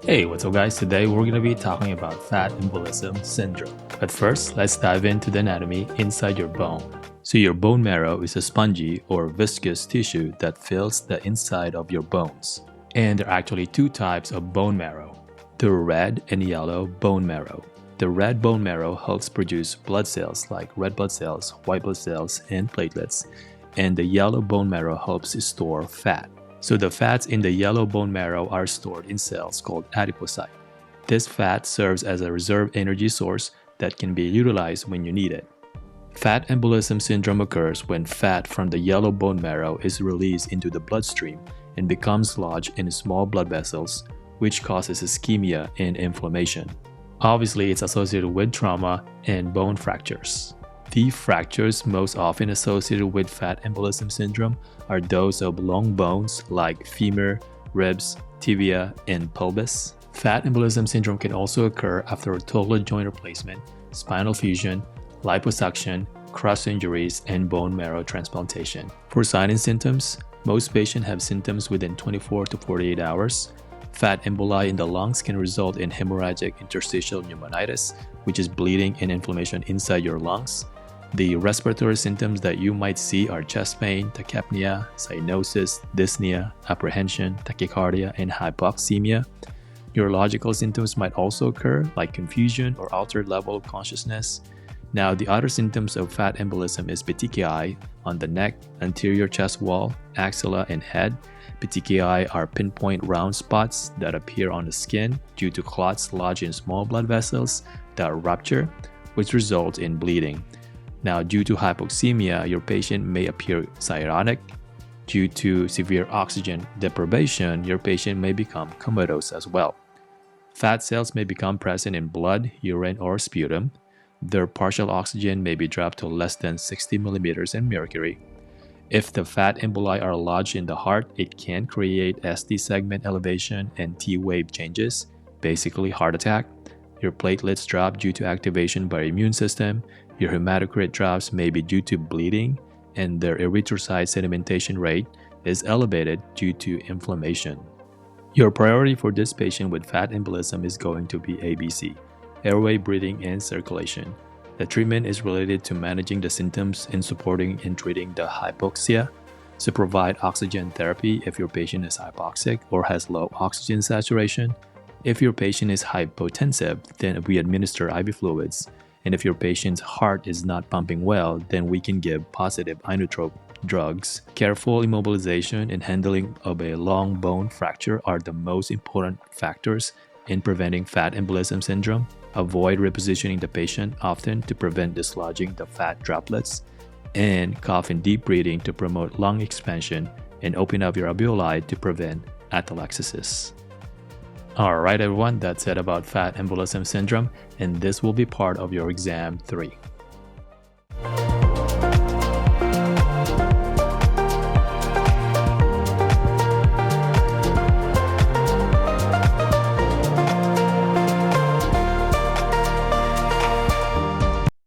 Hey, what's up guys? Today we're going to be talking about fat embolism syndrome. But first, let's dive into the anatomy inside your bone. So your bone marrow is a spongy or viscous tissue that fills the inside of your bones. And there are actually two types of bone marrow, the red and yellow bone marrow. The red bone marrow helps produce blood cells like red blood cells, white blood cells, and platelets. And the yellow bone marrow helps store fat. So the fats in the yellow bone marrow are stored in cells called adipocytes. This fat serves as a reserve energy source that can be utilized when you need it. Fat embolism syndrome occurs when fat from the yellow bone marrow is released into the bloodstream and becomes lodged in small blood vessels, which causes ischemia and inflammation. Obviously, it's associated with trauma and bone fractures. The fractures most often associated with fat embolism syndrome are those of long bones like femur, ribs, tibia, and pelvis. Fat embolism syndrome can also occur after a total joint replacement, spinal fusion, liposuction, cross injuries, and bone marrow transplantation. For signs and symptoms, most patients have symptoms within 24 to 48 hours. Fat emboli in the lungs can result in hemorrhagic interstitial pneumonitis, which is bleeding and inflammation inside your lungs. The respiratory symptoms that you might see are chest pain, tachypnea, cyanosis, dyspnea, apprehension, tachycardia, and hypoxemia. Neurological symptoms might also occur, like confusion or altered level of consciousness. Now, the other symptoms of fat embolism is petechiae on the neck, anterior chest wall, axilla, and head. Petechiae are pinpoint round spots that appear on the skin due to clots lodged in small blood vessels that rupture, which results in bleeding. Now, due to hypoxemia, your patient may appear cyanotic. Due to severe oxygen deprivation, your patient may become comatose as well. Fat cells may become present in blood, urine, or sputum. Their partial oxygen may be dropped to less than 60 millimeters in mercury. If the fat emboli are lodged in the heart, it can create ST segment elevation and T wave changes, basically heart attack. Your platelets drop due to activation by immune system. Your hematocrit drops may be due to bleeding, and their erythrocyte sedimentation rate is elevated due to inflammation. Your priority for this patient with fat embolism is going to be ABC, airway, breathing, and circulation. The treatment is related to managing the symptoms and supporting and treating the hypoxia. So provide oxygen therapy if your patient is hypoxic or has low oxygen saturation. If your patient is hypotensive, then we administer IV fluids. And if your patient's heart is not pumping well, then we can give positive inotrope drugs. Careful immobilization and handling of a long bone fracture are the most important factors in preventing fat embolism syndrome. Avoid repositioning the patient often to prevent dislodging the fat droplets. And cough and deep breathing to promote lung expansion and open up your alveoli to prevent atelectasis. Alright everyone, that's it about fat embolism syndrome, and this will be part of your exam 3.